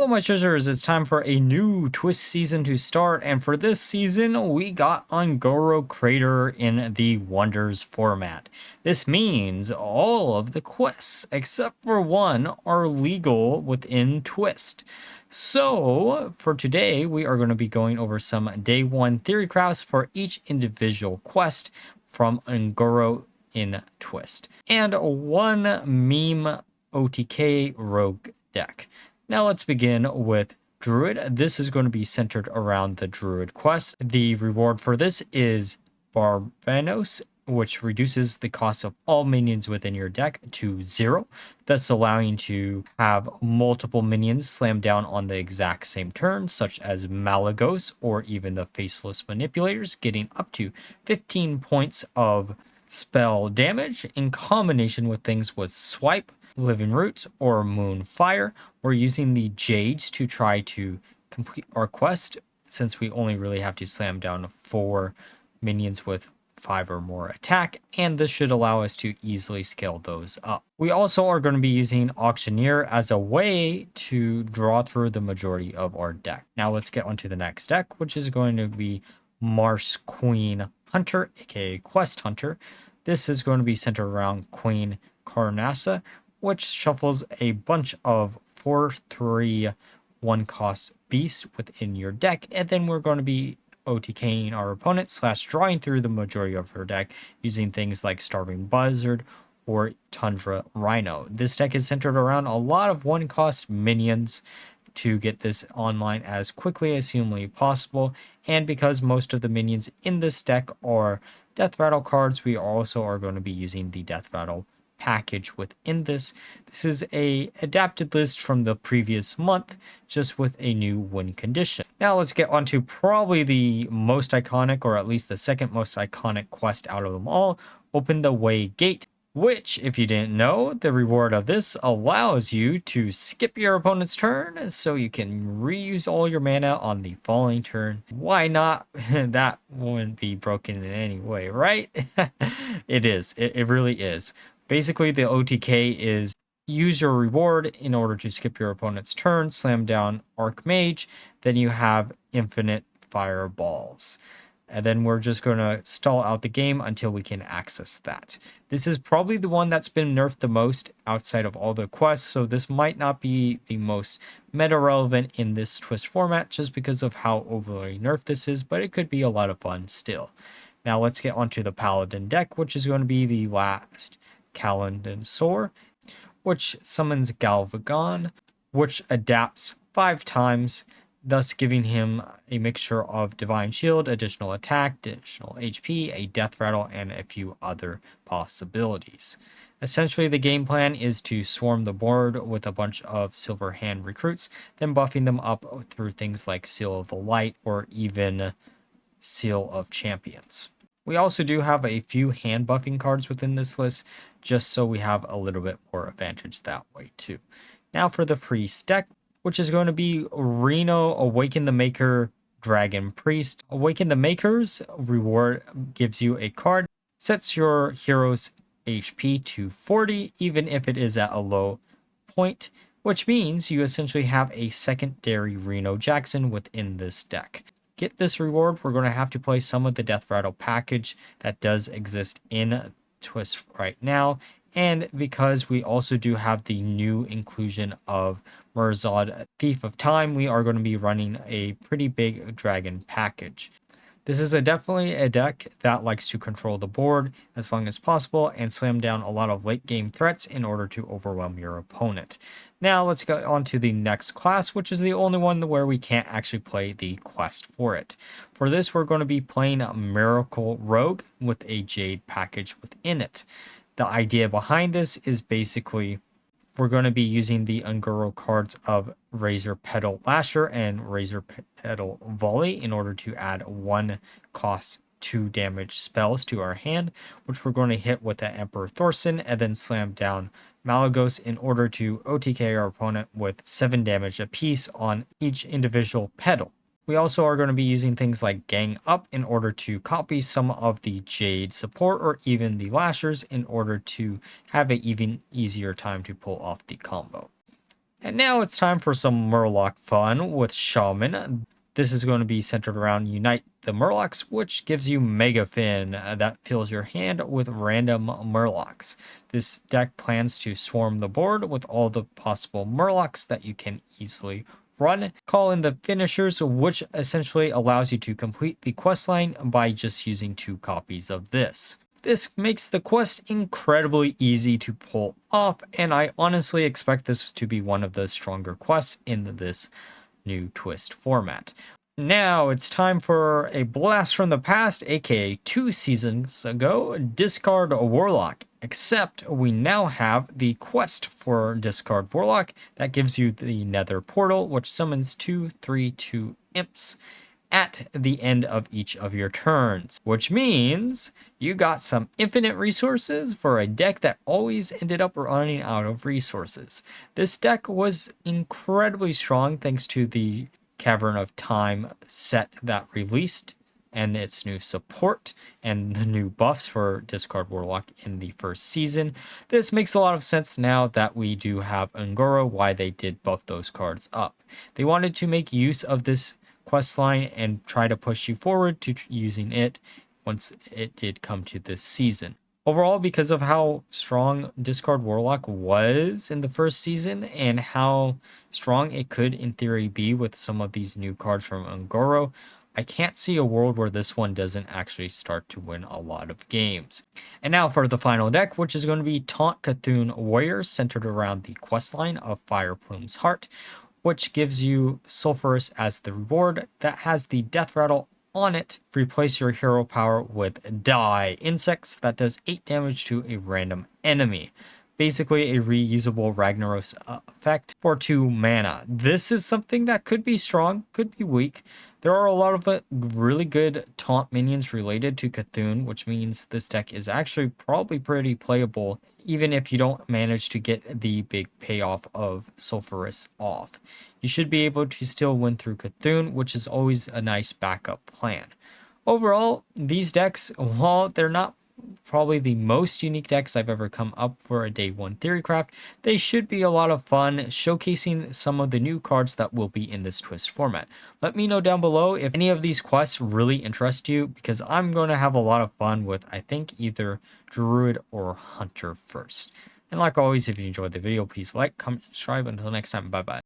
Hello my treasures, it's time for a new Twist season to start, and for this season we got Ungoro Crater in the Wonders format. This means all of the quests, except for one, are legal within Twist. So for today we are going to be going over some day one theory crafts for each individual quest from Ungoro in Twist, and one meme OTK rogue deck. Now let's begin with Druid. This is going to be centered around the Druid quest. The reward for this is Barbanos, which reduces the cost of all minions within your deck to 0, thus allowing you to have multiple minions slam down on the exact same turn, such as Malygos or even the Faceless Manipulators, getting up to 15 points of spell damage in combination with things with Swipe, Living Roots, or Moonfire. We're using the Jades to try to complete our quest, since we only really have to slam down 4 minions with 5 or more attack, and this should allow us to easily scale those up. We also are going to be using Auctioneer as a way to draw through the majority of our deck. Now let's get onto the next deck, which is going to be Marsh Queen Hunter, aka Quest Hunter. This is going to be centered around Queen Carnassa, which shuffles a bunch of 4/3 1-cost beasts within your deck, and then we're going to be OTKing our opponent / drawing through the majority of her deck using things like Starving Buzzard or Tundra Rhino. This deck is centered around a lot of 1-cost minions to get this online as quickly as humanly possible, and because most of the minions in this deck are Death Rattle cards, we also are going to be using the Death Rattle package within this. This is a adapted list from the previous month, just with a new win condition. Now let's get on to probably the most iconic, or at least the second most iconic quest out of them all, Open the Waygate, which, if you didn't know, the reward of this allows you to skip your opponent's turn so you can reuse all your mana on the following turn. Why not? That wouldn't be broken in any way, right? It is. It really is. Basically, the OTK is use your reward in order to skip your opponent's turn, slam down Archmage, then you have infinite fireballs. And then we're just going to stall out the game until we can access that. This is probably the one that's been nerfed the most outside of all the quests, so this might not be the most meta relevant in this Twist format just because of how overly nerfed this is, but it could be a lot of fun still. Now let's get onto the Paladin deck, which is going to be the last Kaleidosaur, which summons Galvagon, which adapts 5 times, thus giving him a mixture of Divine Shield, additional attack, additional HP, a Death Rattle, and a few other possibilities. Essentially, the game plan is to swarm the board with a bunch of Silver Hand recruits, then buffing them up through things like Seal of the Light or even Seal of Champions. We also do have a few hand buffing cards within this list, just so we have a little bit more advantage that way too. Now for the Priest deck, which is going to be Reno, Awaken the Maker, Dragon Priest. Awaken the Maker's reward gives you a card, sets your hero's HP to 40, even if it is at a low point, which means you essentially have a secondary Reno Jackson within this deck. Get this reward, we're going to have to play some of the Death Rattle package that does exist in Twist right now, and because we also do have the new inclusion of Murloc Thief of Time, we are going to be running a pretty big dragon package. This is definitely a deck that likes to control the board as long as possible and slam down a lot of late game threats in order to overwhelm your opponent. Now let's go on to the next class, which is the only one where we can't actually play the quest for it. For this, we're going to be playing Malygos Rogue with a Jade package within it. The idea behind this is basically we're going to be using the Ungoro cards of Razor Petal Lasher and Razor Petal Volley in order to add 1-cost 2 damage spells to our hand, which we're going to hit with the Emperor Thorson and then slam down Malygos in order to OTK our opponent with 7 damage apiece on each individual petal. We also are going to be using things like Gang Up in order to copy some of the Jade support or even the Lashers in order to have an even easier time to pull off the combo. And now it's time for some Murloc fun with Shaman. This is going to be centered around Unite the Murlocs, which gives you Mega Fin that fills your hand with random Murlocs. This deck plans to swarm the board with all the possible Murlocs that you can easily run. Call in the finishers, which essentially allows you to complete the questline by just using 2 copies of this. This makes the quest incredibly easy to pull off, and I honestly expect this to be one of the stronger quests in this new twist format. Now it's time for a blast from the past, aka 2 seasons ago, discard a Warlock. Except we now have the quest for discard Warlock that gives you the Nether Portal, which summons 2/3/2 imps at the end of each of your turns, which means you got some infinite resources for a deck that always ended up running out of resources. This deck was incredibly strong thanks to the Cavern of Time set that released and its new support and the new buffs for Discard Warlock in the first season. This makes a lot of sense now that we do have Ungoro, why they did buff those cards up. They wanted to make use of this questline and try to push you forward to using it once it did come to this season. Overall, because of how strong Discard Warlock was in the first season and how strong it could in theory be with some of these new cards from Ungoro, I can't see a world where this one doesn't actually start to win a lot of games. And now for the final deck, which is going to be Taunt Cthun Warrior, centered around the questline of Fire Plume's Heart, which gives you Sulphurous as the reward that has the Death Rattle on it. Replace your hero power with Die Insects that does 8 damage to a random enemy. Basically a reusable Ragnaros effect for 2 mana. This is something that could be strong, could be weak. There are a lot of really good taunt minions related to Cthun, which means this deck is actually probably pretty playable even if you don't manage to get the big payoff of Sulphurous off. You should be able to still win through Cthun, which is always a nice backup plan. Overall, these decks, while they're not probably the most unique decks I've ever come up for a day 1 Theorycraft, they should be a lot of fun, showcasing some of the new cards that will be in this twist format. Let me know down below if any of these quests really interest you, because I'm going to have a lot of fun with, I think, either Druid or Hunter first. And like always, if you enjoyed the video, please like, comment, subscribe. Until next time, bye bye.